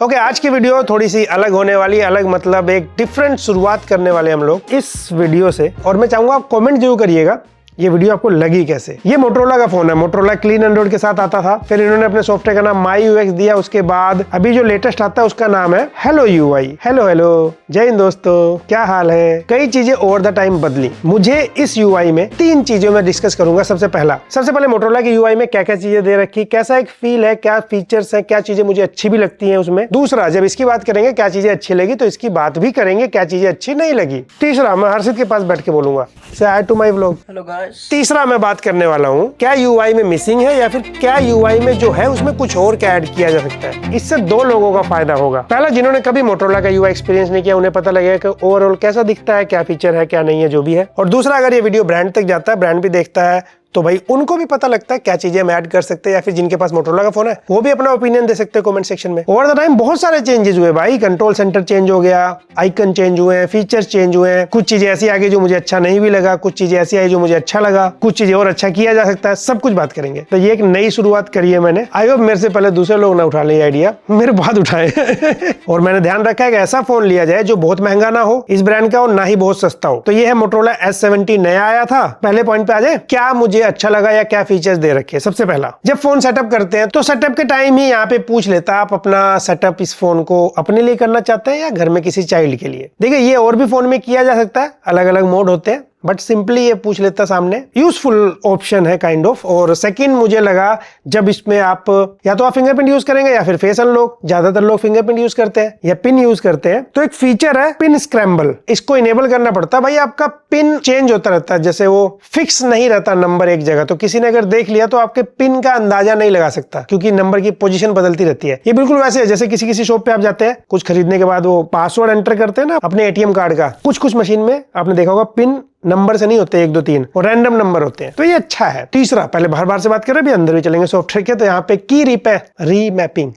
Okay, आज की video थोड़ी सी अलग होने वाली, अलग मतलब एक डिफरेंट शुरुआत करने वाले हम लोग इस वीडियो से। और मैं चाहूंगा आप कमेंट जरूर करिएगा ये वीडियो आपको लगी कैसे। ये मोटोरोला का फोन है, मोटोरोला क्लीन एंड्रॉइड के साथ आता था, फिर इन्होंने अपने सॉफ्टवेयर का नाम MyUX दिया। उसके बाद अभी जो लेटेस्ट आता है उसका नाम है हेलो UI। हेलो जय हिंद दोस्तों, क्या हाल है। कई चीजें ओवर द टाइम बदली। मुझे इस UI में 3 चीजों में डिस्कस करूंगा। सबसे पहले मोटोरोला की UI में क्या क्या चीजें दे रखी, कैसा एक फील है, क्या फीचर्स है, क्या चीजें मुझे अच्छी भी लगती है उसमें। दूसरा, जब इसकी बात करेंगे क्या चीजें अच्छी लगी तो इसकी बात भी करेंगे क्या चीजें अच्छी नहीं लगी। तीसरा, मैं हर्षित के पास बैठ के बोलूंगा say hi to my vlog. Hello guys. तीसरा, मैं बात करने वाला हूँ क्या UI में मिसिंग है या फिर क्या UI में जो है उसमें कुछ और क्या ऐड किया जा सकता है। इससे 2 लोगों का फायदा होगा। पहला, जिन्होंने कभी मोटोरोला का UI एक्सपीरियंस नहीं किया उन्हें पता लगेगा कि ओवरऑल कैसा दिखता है, क्या फीचर है, क्या नहीं है, जो भी है। और दूसरा, अगर ये वीडियो ब्रांड तक जाता है, ब्रांड भी देखता है, तो भाई उनको भी पता लगता है क्या चीजें हम ऐड कर सकते हैं, या फिर जिनके पास मोटोरोला का फोन है वो भी अपना ओपिनियन दे सकते हैं कमेंट सेक्शन में। ओवर द टाइम बहुत सारे चेंजेस हुए भाई। कंट्रोल सेंटर चेंज हो गया, आइकन चेंज हुए हैं, फीचर्स चेंज हुए हैं, कुछ चीजें ऐसी आ गई जो मुझे अच्छा नहीं भी लगा, कुछ चीजें ऐसी आई जो मुझे अच्छा लगा, कुछ चीजें और अच्छा किया जा सकता है। सब कुछ बात करेंगे। तो ये एक नई शुरुआत करी है मैंने। आई होप मेरे से पहले दूसरे लोग ना उठा ले आइडिया, मेरे बाद उठाए और मैंने ध्यान रखा है कि ऐसा फोन लिया जाए जो बहुत महंगा ना हो इस ब्रांड का और ना ही बहुत सस्ता हो। तो ये है मोटोरोला S70 नया आया था। पहले पॉइंट पे आ जाए, क्या मुझे अच्छा लगा या क्या फीचर्स दे रखे। सबसे पहला, जब फोन सेटअप करते हैं तो सेटअप के टाइम ही यहाँ पे पूछ लेता है आप अपना सेटअप इस फोन को अपने लिए करना चाहते हैं या घर में किसी चाइल्ड के लिए। देखिए, ये और भी फोन में किया जा सकता है, अलग अलग मोड होते हैं, बट सिंपली ये पूछ लेता सामने। यूजफुल ऑप्शन है काइंड ऑफ। और सेकंड, मुझे लगा जब इसमें आप या तो आप फिंगरप्रिंट यूज करेंगे या फिर फेस अनलॉक। ज्यादातर लोग फिंगरप्रिंट यूज करते हैं या पिन यूज करते हैं। तो एक फीचर है पिन स्क्रैम्बल, इसको इनेबल करना पड़ता है। भाई आपका पिन चेंज होता रहता है, जैसे वो फिक्स नहीं रहता नंबर एक जगह। तो किसी ने अगर देख लिया तो आपके पिन का अंदाजा नहीं लगा सकता, क्योंकि नंबर की पोजीशन बदलती रहती है। ये बिल्कुल वैसे है जैसे किसी शॉप पे आप जाते हैं, कुछ खरीदने के बाद वो पासवर्ड एंटर करते हैं ना अपने ATM कार्ड का। कुछ मशीन में आपने देखा होगा पिन नंबर से नहीं होते 1 2 3 और रैंडम नंबर होते हैं। तो ये अच्छा है। तीसरा, पहले बार से बात कर रहे हैं, अभी अंदर भी चलेंगे सॉफ्टवेयर के। तो यहाँ पे की रीमैपिंग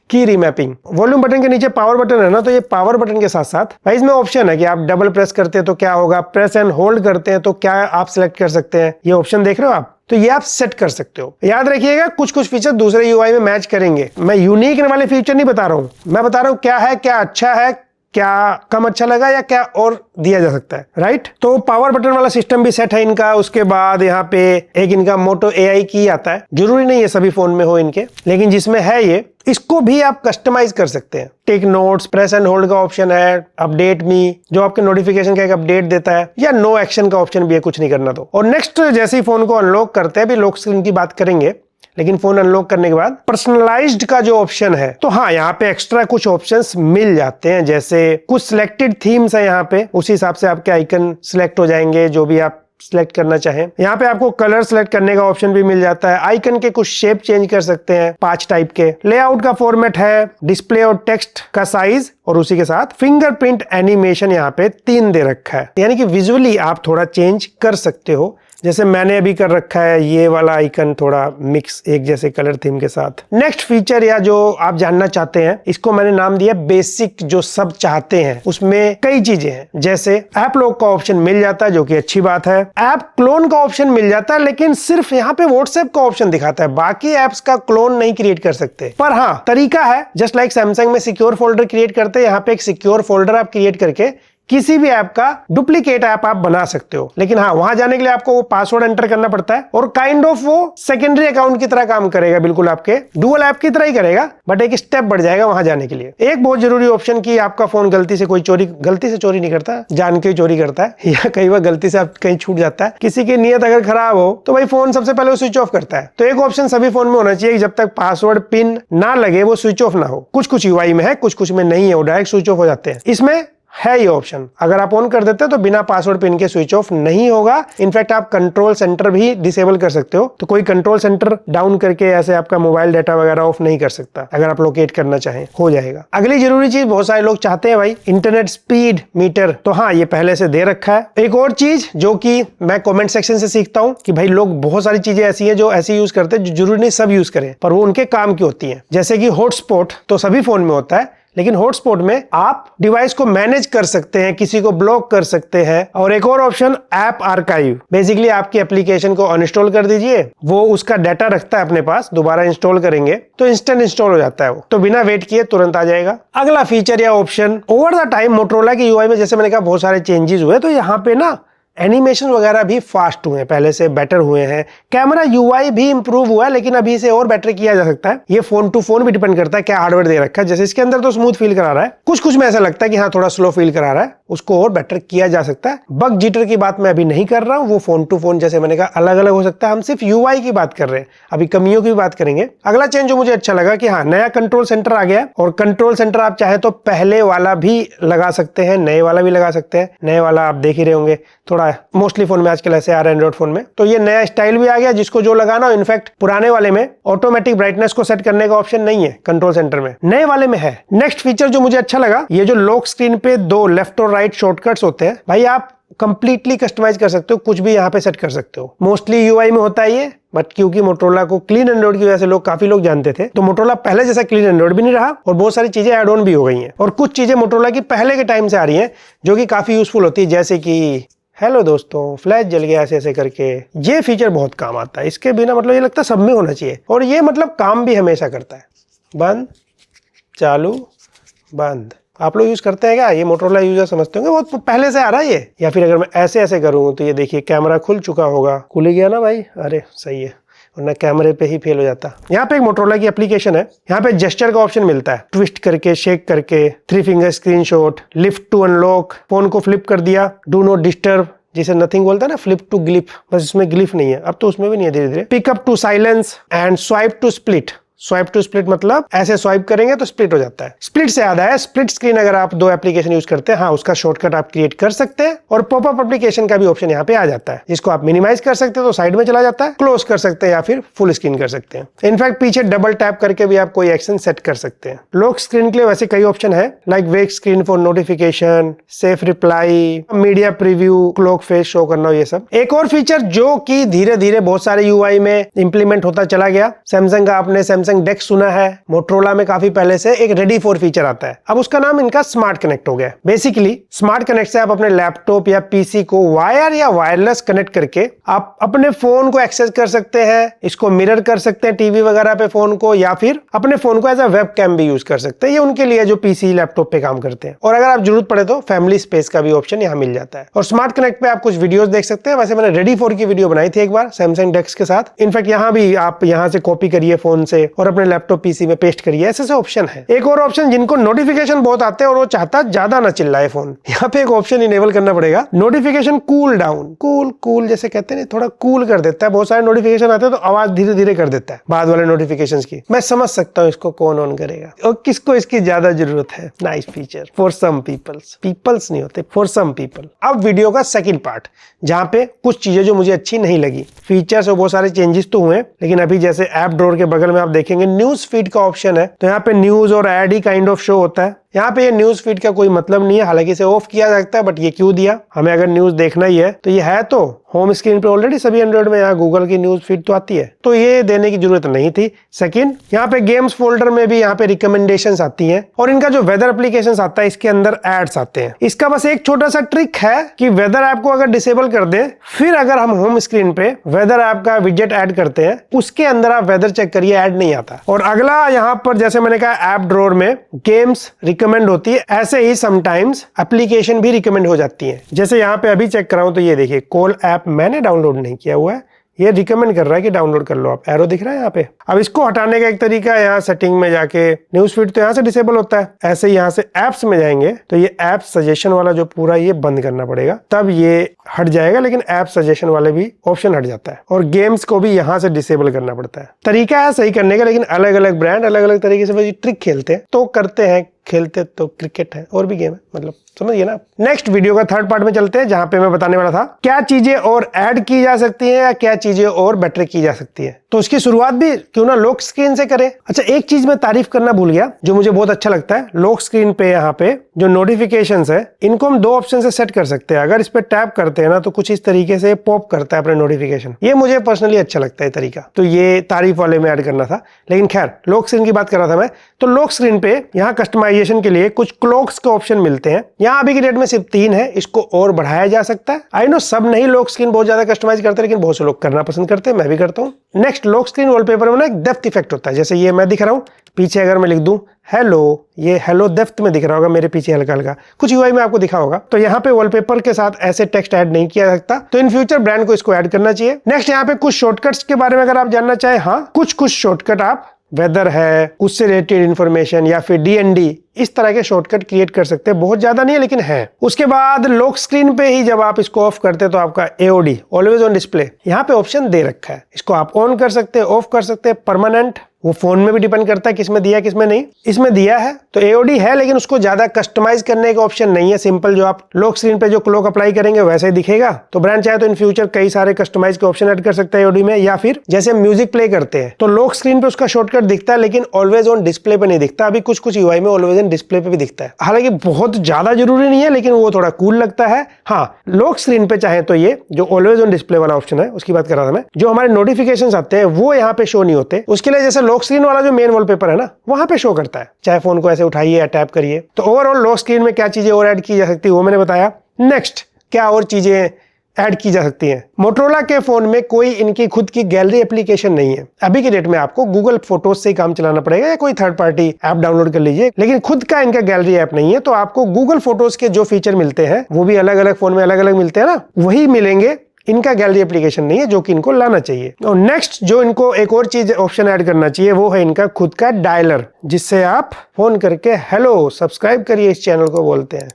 की रीमैपिंग। वॉल्यूम बटन के नीचे पावर बटन है ना, तो ये पावर बटन के साथ साथ भाई इसमें ऑप्शन है कि आप डबल प्रेस करते हैं तो क्या होगा, प्रेस एंड होल्ड करते हैं तो क्या आप सिलेक्ट कर सकते हैं। ये ऑप्शन देख रहे हो आप, तो ये आप सेट कर सकते हो। याद रखिएगा कुछ फीचर दूसरे UI में मैच करेंगे। मैं यूनिक वाले फीचर नहीं बता रहा हूं, मैं बता रहा हूं क्या है, क्या अच्छा है, क्या कम अच्छा लगा या क्या और दिया जा सकता है। राइट, तो पावर बटन वाला सिस्टम भी सेट है इनका। उसके बाद यहाँ पे एक इनका मोटो AI की आता है। जरूरी नहीं है सभी फोन में हो इनके, लेकिन जिसमें है ये, इसको भी आप कस्टमाइज कर सकते हैं। Take notes, press and hold का ऑप्शन है, अपडेट मी जो आपके नोटिफिकेशन का एक अपडेट देता है, या नो एक्शन का ऑप्शन भी है, कुछ नहीं करना तो। और नेक्स्ट, जैसे ही फोन को अनलॉक करते हैं, अभी लॉक स्क्रीन की बात करेंगे, लेकिन फोन अनलॉक करने के बाद पर्सनलाइज्ड का जो ऑप्शन है, तो हाँ यहाँ पे एक्स्ट्रा कुछ ऑप्शंस मिल जाते हैं। जैसे कुछ सिलेक्टेड थीम्स है यहाँ पे, उसी हिसाब से आपके आइकन सिलेक्ट हो जाएंगे जो भी आप सिलेक्ट करना चाहें। यहाँ पे आपको कलर सिलेक्ट करने का ऑप्शन भी मिल जाता है। आइकन के कुछ शेप चेंज कर सकते हैं 5 टाइप के। लेआउट का फॉर्मेट है, डिस्प्ले और टेक्स्ट का साइज, और उसी के साथ फिंगरप्रिंट एनिमेशन यहाँ पे 3 दे रखा है, यानी कि विजुअली आप थोड़ा चेंज कर सकते हो। जैसे मैंने अभी कर रखा है ये वाला आइकन थोड़ा मिक्स एक जैसे कलर थीम के साथ। नेक्स्ट फीचर या जो आप जानना चाहते हैं, इसको मैंने नाम दिया बेसिक, जो सब चाहते हैं। उसमें कई चीजें हैं, जैसे ऐप लॉक का ऑप्शन मिल जाता है जो कि अच्छी बात है। ऐप क्लोन का ऑप्शन मिल जाता है, लेकिन सिर्फ यहाँ पे व्हाट्सएप का ऑप्शन दिखाता है, बाकी एप्स का क्लोन नहीं क्रिएट कर सकते। पर हाँ, तरीका है। जस्ट लाइक सैमसंग में सिक्योर फोल्डर क्रिएट करते हैं, यहाँ पे एक सिक्योर फोल्डर आप क्रिएट करके किसी भी ऐप का डुप्लीकेट ऐप आप बना सकते हो। लेकिन हाँ, वहां जाने के लिए आपको वो पासवर्ड एंटर करना पड़ता है, और काइंड ऑफ वो सेकेंडरी अकाउंट की तरह काम करेगा, बिल्कुल आपके डुअल ऐप की तरह ही करेगा, बट एक स्टेप बढ़ जाएगा वहां जाने के लिए। एक बहुत जरूरी ऑप्शन की आपका फोन गलती से चोरी नहीं करता, जान के चोरी करता है, या कई बार गलती से आप कहीं छूट जाता है, किसी की नीयत अगर खराब हो तो भाई फोन सबसे पहले वो स्विच ऑफ करता है। तो एक ऑप्शन सभी फोन में होना चाहिए कि जब तक पासवर्ड पिन ना लगे वो स्विच ऑफ ना हो। कुछ UI में है, कुछ में नहीं है, वो डायरेक्ट स्विच ऑफ हो जाते हैं। इसमें है ये ऑप्शन, अगर आप ऑन कर देते हैं तो बिना पासवर्ड पिन के स्विच ऑफ नहीं होगा। इनफैक्ट आप कंट्रोल सेंटर भी डिसेबल कर सकते हो, तो कोई कंट्रोल सेंटर डाउन करके ऐसे आपका मोबाइल डाटा वगैरह ऑफ नहीं कर सकता। अगर आप लोकेट करना चाहें हो जाएगा। अगली जरूरी चीज, बहुत सारे लोग चाहते हैं भाई इंटरनेट स्पीड मीटर, तो हाँ ये पहले से दे रखा है। एक और चीज जो कि मैं कमेंट सेक्शन से सीखता हूँ कि भाई लोग बहुत सारी चीजें ऐसी हैं जो ऐसे यूज करते हैं जो जरूरी नहीं सब यूज करें, पर वो उनके काम की होती है। जैसे कि हॉटस्पॉट तो सभी फोन में होता है, लेकिन हॉटस्पॉट में आप डिवाइस को मैनेज कर सकते हैं, किसी को ब्लॉक कर सकते हैं। और एक और ऑप्शन ऐप आर्काइव, बेसिकली आपकी एप्लीकेशन को अनइंस्टॉल कर दीजिए, वो उसका डाटा रखता है अपने पास, दोबारा इंस्टॉल करेंगे तो इंस्टेंट इंस्टॉल हो जाता है वो, तो बिना वेट किए तुरंत आ जाएगा। अगला फीचर या option, over the time Motorola की यूआई में जैसे मैंने कहा बहुत सारे चेंजेस हुए, तो यहाँ पे ना एनिमेशन वगैरह भी फास्ट हुए हैं, पहले से बेटर हुए हैं। कैमरा यूआई भी इंप्रूव हुआ है, लेकिन अभी इसे और बेटर किया जा सकता है। ये फोन टू फोन भी डिपेंड करता है क्या हार्डवेयर दे रखा है। जैसे इसके अंदर तो स्मूथ फील करा रहा है, कुछ में ऐसा लगता है कि हाँ थोड़ा स्लो फील करा रहा है, उसको और बेटर किया जा सकता है। बग जिटर की बात मैं अभी नहीं कर रहा हूं, वो फोन टू फोन जैसे मैंने कहा अलग अलग हो सकता है। हम सिर्फ यूआई की बात कर रहे हैं, अभी कमियों की भी बात करेंगे। अगला चेंज जो मुझे अच्छा लगा कि हाँ नया कंट्रोल सेंटर आ गया, और कंट्रोल सेंटर आप चाहे तो पहले वाला भी लगा सकते हैं, नए वाला भी लगा सकते हैं। नए वाला आप देख ही रहे होंगे, थोड़ा मोस्टली फोन में आजकल ऐसे आ रहा है एंड्रॉइड फोन में, तो ये नया स्टाइल भी आ गया जिसको जो लगाना हो। इनफैक्ट पुराने वाले में ऑटोमेटिक ब्राइटनेस को सेट करने का ऑप्शन नहीं है कंट्रोल सेंटर में, नए वाले में है। नेक्स्ट फीचर जो मुझे अच्छा लगा, ये जो लॉक स्क्रीन पे दो लेफ्ट और राइट शॉर्टकट्स होते हैं, भाई आप कंप्लीटली कस्टमाइज कर सकते हो, कुछ भी यहाँ पे सेट कर सकते हो। मोस्टली यूआई में होता है ये, बट क्योंकि मोटरोला को क्लीन एंड्रॉइड की वजह से काफी लोग जानते थे, तो मोटरोला पहले जैसा क्लीन एंड्रॉइड भी नहीं रहा, और बहुत सारी चीजें एड ऑन भी हो गई हैं। और कुछ चीजें मोटरोला की पहले के टाइम से आ रही हैं जो कि काफी यूजफुल होती है, जैसे कि हेलो दोस्तों फ्लैश जल गया ऐसे ऐसे करके, ये फीचर बहुत काम आता है। इसके बिना मतलब ये लगता है सब में होना चाहिए, और ये मतलब काम भी हमेशा करता है। बंद चालू बंद, आप लोग यूज करते हैं क्या? ये मोटरोला यूजर समझते होंगे, बहुत पहले से आ रहा है ये। या फिर अगर मैं ऐसे ऐसे करूँ तो ये देखिए कैमरा खुल चुका होगा, खुल ही गया ना भाई, अरे सही है, वरना कैमरे पे ही फेल हो जाता। यहाँ पे एक मोटरोला की एप्लीकेशन है, यहाँ पे जेस्चर का ऑप्शन मिलता है, ट्विस्ट करके, शेक करके, 3 finger screenshot, lift to unlock, phone को फ्लिप कर दिया, डू नॉट डिस्टर्ब जिसे नथिंग बोलता है ना, फ्लिप टू ग्लिप, बस इसमें ग्लिफ नहीं है, अब तो उसमें भी नहीं है धीरे धीरे। Pickup to silence and swipe to split. Swipe to split मतलब ऐसे स्वाइप करेंगे तो स्प्लिट हो जाता है। स्प्लिट से याद आया, स्प्लिट स्क्रीन अगर आप दो एप्लीकेशन यूज करते हैं, हाँ उसका शॉर्टकट आप क्रिएट कर सकते हैं, और पॉपअप एप्लीकेशन का भी ऑप्शन यहाँ पे आ जाता है, जिसको आप मिनिमाइज कर सकते हैं तो साइड में चला जाता है, क्लोज कर सकते हैं या फिर फुल स्क्रीन कर सकते हैं। इनफैक्ट पीछे डबल टैप करके भी आप कोई एक्शन सेट कर सकते हैं। लॉक स्क्रीन के लिए वैसे कई ऑप्शन है, like wake screen for notification, safe reply, media preview, clock face show करना, ये सब। एक और फीचर जो कि धीरे धीरे बहुत सारे यूआई में इंप्लीमेंट होता चला गया, सैमसंग का आपने सैमसंग डेस्क सुना है, मोटरोला में काफी पहले से एक रेडी फॉर फीचर आता है, अब उसका नाम इनका स्मार्ट कनेक्ट हो गया। बेसिकली स्मार्ट कनेक्ट से आप अपने लैपटॉप या पीसी को वायर या वायरलेस कनेक्ट करके आप अपने फोन को एक्सेस कर सकते हैं, इसको मिरर कर सकते हैं टीवी वगैरह पे फोन को, या फिर अपने फोन को एज अ वेब कैम भी यूज कर सकते हैं। ये उनके लिए जो पीसी लैपटॉप पे काम करते हैं। और अगर आप जरूरत पड़े तो फैमिली स्पेस का भी ऑप्शन यहाँ मिल जाता है। और स्मार्ट कनेक्ट पे आप कुछ वीडियोस देख सकते हैं, वैसे मैंने रेडी फॉर की वीडियो बनाई थी एक बार सैमसंग डेस्क के साथ। इनफैक्ट यहाँ भी आप यहाँ से कॉपी करिए फोन से और अपने लैपटॉप पीसी में पेस्ट करिए, ऐसे ऑप्शन है। एक और ऑप्शन जिनको नोटिफिकेशन बहुत आते हैं और वो चाहता ज्यादा ना चिल्लाए फोन, यहाँ पे एक ऑप्शन इनेबल करना पड़ेगा, नोटिफिकेशन कूल डाउन। कूल जैसे कहते हैं, थोड़ा कूल कर देता है। बहुत सारे नोटिफिकेशन आते हैं तो आवाज धीरे धीरे कर देता है बाद वाले नोटिफिकेशंस की। मैं समझ सकता हूँ इसको कौन ऑन करेगा और किसको इसकी ज्यादा जरूरत है। Nice feature for some peoples नहीं होते, फॉर सम पीपल। अब वीडियो का सेकंड पार्ट, जहाँ पे कुछ चीजें जो मुझे अच्छी नहीं लगी। फीचर्स और बहुत सारे चेंजेस तो हुए, लेकिन अभी जैसे ऐप ड्रॉअर के बगल में आप देखेंगे न्यूज फीड का ऑप्शन है, तो यहाँ पे न्यूज और एड ही काइंड ऑफ शो होता है। यहाँ पे ये न्यूज फीड का कोई मतलब नहीं है, हालांकि इसे ऑफ किया जा सकता है, बट ये क्यों दिया? हमें अगर न्यूज देखना ही है तो ये है तो होम स्क्रीन पे ऑलरेडी सभी एंड्रॉइड में यहाँ गूगल की न्यूज फीड तो आती है, तो ये देने की जरूरत नहीं थी। सेकंड, यहाँ पे गेम्स फोल्डर में भी यहाँ पे रिकमेंडेशंस आती हैं, और इनका जो वेदर एप्लीकेशंस आता है इसके अंदर एड्स आते हैं। इसका बस एक छोटा सा ट्रिक है कि वेदर ऐप को अगर डिसेबल कर दे, फिर अगर हम होम स्क्रीन पे वेदर ऐप का विजेट ऐड करते हैं, उसके अंदर आप वेदर चेक करिए, ऐड नहीं आता। और अगला यहाँ पर जैसे मैंने कहा ऐप ड्रॉअर में गेम्स रिकमेंड होती है, ऐसे ही समटाइम्स एप्लीकेशन भी रिकमेंड हो जाती है। जैसे यहाँ पे अभी चेक कराऊं तो ये देखिए कॉल ऐप मैंने डाउनलोड नहीं किया हुआ है, ये रिकमेंड कर रहा है कि डाउनलोड कर लो आप, एरो दिख रहा है यहाँ पे। अब इसको हटाने का एक तरीका है, यहाँ सेटिंग में जाके न्यूज फीड तो यहाँ से डिसेबल होता है, ऐसे यहाँ से एप्स में जाएंगे तो ये ऐप सजेशन वाला जो पूरा ये बंद करना पड़ेगा, तब ये हट जाएगा, लेकिन ऐप सजेशन वाले भी ऑप्शन हट जाता है। और गेम्स को भी यहाँ से डिसेबल करना पड़ता है। तरीका है सही करने का, लेकिन अलग अलग ब्रांड अलग अलग तरीके से ट्रिक खेलते हैं, तो करते हैं, खेलते तो क्रिकेट है और भी गेम है, मतलब समझिए ना। नेक्स्ट वीडियो का थर्ड पार्ट में चलते हैं, जहां पे मैं बताने वाला था क्या चीजें और ऐड की जा सकती है या क्या चीजें और बेटर की जा सकती है। तो उसकी शुरुआत भी क्यों ना लॉक स्क्रीन से करें। अच्छा, एक चीज मैं तारीफ करना भूल गया जो मुझे बहुत अच्छा लगता है, लॉक स्क्रीन पे यहाँ पे जो नोटिफिकेशंस है इनको हम दो ऑप्शन से सेट कर सकते हैं। अगर इस पे टैप करते हैं ना तो कुछ इस तरीके से पॉप करता है अपने नोटिफिकेशन, ये मुझे पर्सनली अच्छा लगता है तरीका, तो ये तारीफ वाले में ऐड करना था। लेकिन खैर लॉक स्क्रीन की बात कर रहा था मैं, तो लॉक स्क्रीन पे यहाँ कस्टमाइज वेरिएशन के लिए कुछ क्लॉक्स के ऑप्शन मिलते हैं। यहाँ अभी की डेट में सिर्फ 3 है, इसको और बढ़ाया जा सकता है। आई नो सब नहीं लोग स्क्रीन बहुत ज्यादा कस्टमाइज करते हैं, लेकिन बहुत से लोग करना पसंद करते हैं, मैं भी करता हूँ। नेक्स्ट, लॉक स्क्रीन वॉलपेपर में ना एक डेप्थ इफेक्ट होता है। जैसे ये मैं दिख रहा हूँ, पीछे अगर मैं लिख दूं हेलो, ये हेलो डेप्थ में दिख रहा होगा मेरे पीछे हल्का हल्का, कुछ यूआई में आपको दिखा होगा। तो यहाँ पे वॉलपेपर के साथ ऐसे टेक्स्ट ऐड नहीं किया जा सकता, तो इन फ्यूचर ब्रांड को इसको ऐड करना चाहिए। नेक्स्ट, यहाँ पे कुछ शॉर्टकट्स के बारे में अगर आप जानना चाहें, हाँ कुछ शॉर्टकट आप वेदर है, उससे रिलेटेड इंफॉर्मेशन या फिर डीएनडी, इस तरह के शॉर्टकट क्रिएट कर सकते हैं। बहुत ज्यादा नहीं है लेकिन है। उसके बाद लॉक स्क्रीन पे ही जब आप इसको ऑफ करते हैं तो आपका AOD ऑलवेज ऑन डिस्प्ले यहाँ पे ऑप्शन दे रखा है। इसको आप ऑन कर सकते हैं, ऑफ कर सकते हैं, परमानेंट। वो फोन में भी डिपेंड करता है किसमें दिया किसमें नहीं। इसमें दिया है तो AOD है, लेकिन उसको ज्यादा कस्टमाइज करने का ऑप्शन नहीं है। सिंपल जो आप लॉक स्क्रीन पे जो क्लॉक अप्लाई करेंगे वैसे ही दिखेगा। तो ब्रांड चाहे तो इन फ्यूचर कई सारे कस्टमाइज के ऑप्शन ऐड कर सकता है AOD में, या फिर जैसे म्यूजिक प्ले करते हैं तो लॉक स्क्रीन पे उसका शॉर्टकट दिखता है, लेकिन ऑलवेज ऑन डिस्प्ले पे नहीं दिखता। अभी कुछ यूआई में ऑलवेज ऑन डिस्प्ले पे भी दिखता है। हालांकि बहुत ज्यादा जरूरी नहीं है, लेकिन वो थोड़ा कूल लगता है। हाँ, लॉक स्क्रीन पे चाहे तो ये जो ऑलवेज ऑन डिस्प्ले वाला ऑप्शन है उसकी बात कर रहा था मैं, जो हमारे नोटिफिकेशंस आते हैं वो यहाँ पे शो नहीं होते। उसके लिए जैसे लॉक स्क्रीन वाला जो मेन वॉलपेपर है ना, वहां पे शो करता है, चाहे फोन को ऐसे उठाइए या टैप करिए। तो ओवरऑल लॉक स्क्रीन में क्या चीजें और ऐड की जा सकती है वो मैंने बताया। नेक्स्ट, क्या और चीजें ऐड की जा सकती हैं। मोटरोला के फोन में कोई इनकी खुद की गैलरी एप्लीकेशन नहीं है। अभी के डेट में आपको गूगल फोटोज से ही काम चलाना पड़ेगा, या कोई थर्ड पार्टी ऐप डाउनलोड कर लीजिए, लेकिन खुद का इनका गैलरी ऐप नहीं है। तो आपको गूगल फोटोज के जो फीचर मिलते हैं वो भी अलग अलग फोन में अलग अलग मिलते हैं ना, वही मिलेंगे। इनका गैलरी एप्लीकेशन नहीं है, जो कि इनको लाना चाहिए। और नेक्स्ट, जो इनको एक और चीज ऑप्शन ऐड करना चाहिए वो है इनका खुद का डायलर, जिससे आप फोन करके हेलो सब्सक्राइब करिए इस चैनल को बोलते हैं।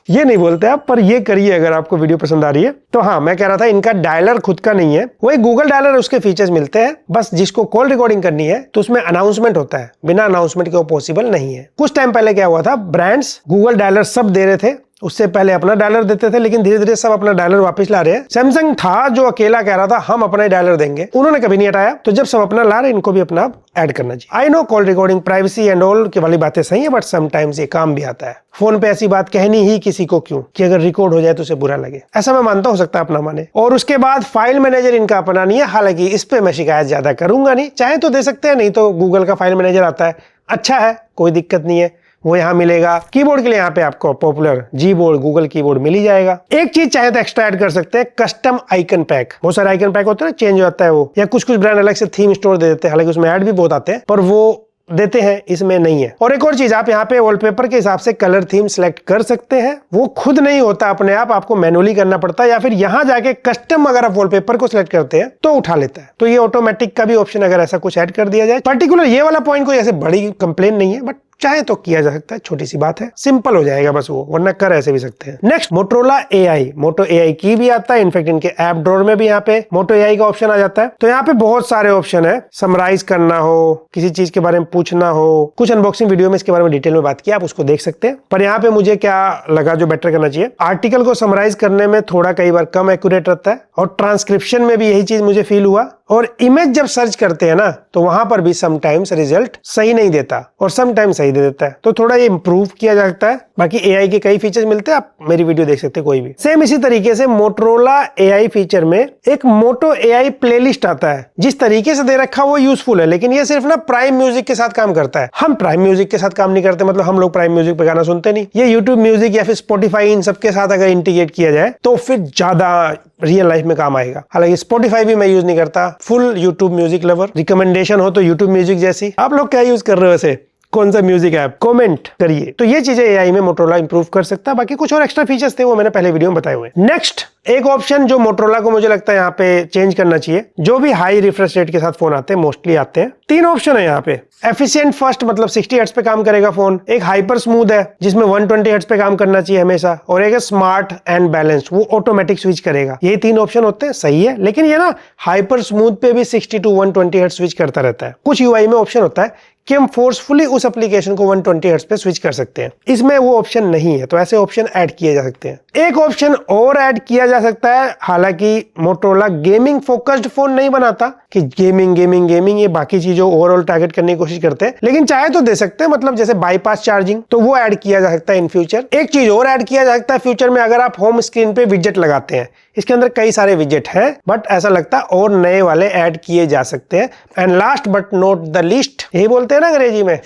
ये नहीं बोलते आप, पर ये करिए अगर आपको वीडियो पसंद आ रही है तो। हाँ, मैं कह रहा था इनका डायलर खुद का नहीं है, वही गूगल डायलर उसके फीचर्स मिलते हैं। बस जिसको कॉल रिकॉर्डिंग करनी है तो उसमें अनाउंसमेंट होता है, बिना अनाउंसमेंट के वो पॉसिबल नहीं है। कुछ टाइम पहले क्या हुआ था, ब्रांड्स गूगल डायलर सब दे रहे थे, उससे पहले अपना डायलर देते थे, लेकिन धीरे धीरे सब अपना डायलर वापस ला रहे हैं। सैमसंग था जो अकेला कह रहा था हम अपना ही डायलर देंगे, उन्होंने कभी नहीं हटाया। तो जब सब अपना ला रहे, इनको भी अपना ऐड करना चाहिए। I know call recording, privacy and all की वाली बातें सही है, बट समटाइम्स ये काम भी आता है। फोन पे ऐसी बात कहनी ही किसी को क्यों कि अगर रिकॉर्ड हो जाए तो उसे बुरा लगे, ऐसा मैं मानता हो सकता है अपना माने। और उसके बाद फाइल मैनेजर इनका अपना नहीं है, हालांकि इस पे मैं शिकायत ज्यादा करूंगा नहीं। चाहे तो दे सकते हैं, नहीं तो गूगल का फाइल मैनेजर आता है, अच्छा है, कोई दिक्कत नहीं है, वो यहाँ मिलेगा। कीबोर्ड के लिए यहाँ पे आपको पॉपुलर जी बोर्ड, गूगल कीबोर्ड मिल ही जाएगा। एक चीज चाहे तो एक्स्ट्रा ऐड कर सकते हैं, कस्टम आइकन पैक। बहुत सारे आइकन पैक होते हैं ना, चेंज हो जाता है वो, या कुछ ब्रांड अलग से थीम स्टोर दे देते हैं, हालांकि उसमें ऐड भी बहुत आते हैं, पर वो देते हैं, इसमें नहीं है। और एक और चीज, आप यहाँ पे वॉलपेपर के हिसाब से कलर थीम सिलेक्ट कर सकते हैं। वो खुद नहीं होता अपने आप, आपको मैनुअली करना पड़ता है, या फिर यहाँ जाके कस्टम अगर आप वॉलपेपर को सिलेक्ट करते हैं तो उठा लेता है। तो ये ऑटोमेटिक का भी ऑप्शन अगर ऐसा कुछ ऐड कर दिया जाए। पर्टिकुलर ये वाला पॉइंट कोई ऐसे बड़ी कंप्लेन नहीं है, बट चाहे तो किया जा सकता है, छोटी सी बात है, सिंपल हो जाएगा बस वो, वरना कर ऐसे भी सकते हैं। नेक्स्ट, मोटरोला AI, मोटो AI की भी आता है। इनफैक्ट इनके ऐप ड्रॉअर में भी यहाँ पे मोटो AI का ऑप्शन आ जाता है। तो यहाँ पे बहुत सारे ऑप्शन है, समराइज करना हो, किसी चीज के बारे में पूछना हो, कुछ अनबॉक्सिंग वीडियो में इसके बारे में डिटेल में बात की, आप उसको देख सकते हैं। पर यहाँ पे मुझे क्या लगा जो बेटर करना चाहिए, आर्टिकल को समराइज करने में थोड़ा कई बार कम एक्यूरेट रहता है, और ट्रांसक्रिप्शन में भी यही चीज मुझे फील हुआ। और इमेज जब सर्च करते हैं ना, तो वहां पर भी समटाइम्स रिजल्ट सही नहीं देता और समटाइम्स सही दे देता है। तो थोड़ा ये इंप्रूव किया जा सकता है। बाकी AI के कई फीचर्स मिलते हैं, आप मेरी वीडियो देख सकते हैं कोई भी। सेम इसी तरीके से मोटरोला AI फीचर में एक मोटो AI प्लेलिस्ट आता है। जिस तरीके से दे रखा वो यूजफुल है, लेकिन ये सिर्फ ना प्राइम म्यूजिक के साथ काम करता है। हम प्राइम म्यूजिक के साथ काम नहीं करते, मतलब हम लोग प्राइम म्यूजिक पे गाना सुनते नहीं। ये यूट्यूब म्यूजिक या फिर स्पॉटिफाई, इन सबके साथ अगर इंटीग्रेट किया जाए तो फिर ज्यादा रियल लाइफ में काम आएगा। हालांकि स्पॉटिफाई भी मैं यूज नहीं करता, full YouTube music lover. Recommendation हो तो यूट्यूब म्यूजिक जैसी। आप लोग क्या यूज कर रहे हो वैसे, कौन सा म्यूजिक ऐप, कमेंट करिए। तो ये चीजें AI में मोटरोला इंप्रूव कर सकता है। बाकी कुछ और एक्स्ट्रा फीचर्स थे वो मैंने पहले वीडियो में बताए हुए। नेक्स्ट, एक ऑप्शन जो मोटरोला को मुझे लगता है यहाँ पे चेंज करना चाहिए, जो भी हाई रिफ्रेश रेट के साथ फोन आते हैं, मोस्टली आते हैं, 3 ऑप्शन है यहाँ पे। एफिशिएंट फर्स्ट, मतलब 60 हर्ट्ज पे काम करेगा फोन। एक हाइपर स्मूथ है जिसमें 120 हर्ट्ज पे काम करना चाहिए हमेशा, और एक स्मार्ट एंड बैलेंस्ड, वो ऑटोमेटिक स्विच करेगा। ये 3 ऑप्शन होते हैं, सही है। लेकिन ये ना हाइपर स्मूथ पे भी 60 to 120 हर्ट्ज स्विच करता रहता है। कुछ UI में ऑप्शन होता है कि हम फोर्सफुली उस एप्लीकेशन को 120 हर्ट्ज पे स्विच कर सकते हैं, इसमें वो ऑप्शन नहीं है। तो ऐसे ऑप्शन ऐड किए जा सकते हैं। एक ऑप्शन और ऐड किया जा सकता है, हालांकि मोटरोला गेमिंग फोकस्ड फोन नहीं बनाता कि गेमिंग ये बाकी चीजों ओवरऑल टारगेट करने की कोशिश करते हैं, लेकिन चाहे तो दे सकते हैं, मतलब जैसे बाईपास चार्जिंग, तो वो ऐड किया जा सकता है इन फ्यूचर। एक चीज और ऐड किया जा सकता है फ्यूचर में, अगर आप होम स्क्रीन पे विजेट लगाते हैं, इसके अंदर कई सारे विजेट हैं, बट ऐसा लगता है और नए वाले ऐड किए जा सकते हैं। And last but not the least, यही बोलते हैं ना अंग्रेजी में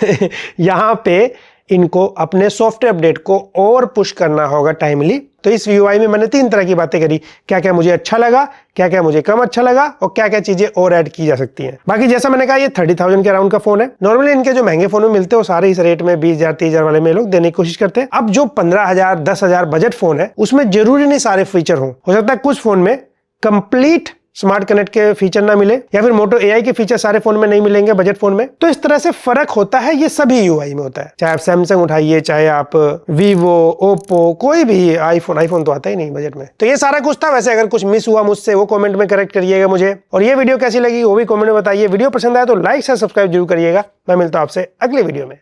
यहाँ पे इनको अपने सॉफ्टवेयर अपडेट को और पुश करना होगा टाइमली। तो इस यूआई में मैंने 3 तरह की बातें करी, क्या क्या मुझे अच्छा लगा, क्या क्या मुझे कम अच्छा लगा और क्या क्या चीजें और ऐड की जा सकती हैं। बाकी जैसा मैंने कहा ये 30,000 के अराउंड का फोन है। नॉर्मली इनके जो महंगे फोन में मिलते हैं वो सारे इस रेट में 20,000 30,000 वाले में लोग देने की कोशिश करते हैं। अब जो 15,000 10,000 बजट फोन है उसमें जरूरी नहीं सारे फीचर हो सकता है कुछ फोन में कंप्लीट स्मार्ट कनेक्ट के फीचर ना मिले या फिर मोटो एआई के फीचर सारे फोन में नहीं मिलेंगे बजट फोन में। तो इस तरह से फर्क होता है, ये सभी यूआई में होता है। चाहे आप सैमसंग उठाइए, चाहे आप वीवो, ओप्पो, कोई भी आईफोन तो आता ही नहीं बजट में। तो ये सारा कुछ था। वैसे अगर कुछ मिस हुआ मुझसे वो कमेंट में करेक्ट करिएगा मुझे, और ये वीडियो कैसी लगी वो भी कमेंट में बताइए। वीडियो पसंद आया तो लाइक से सब्सक्राइब जरूर करिएगा। मैं मिलता हूं आपसे अगले वीडियो में।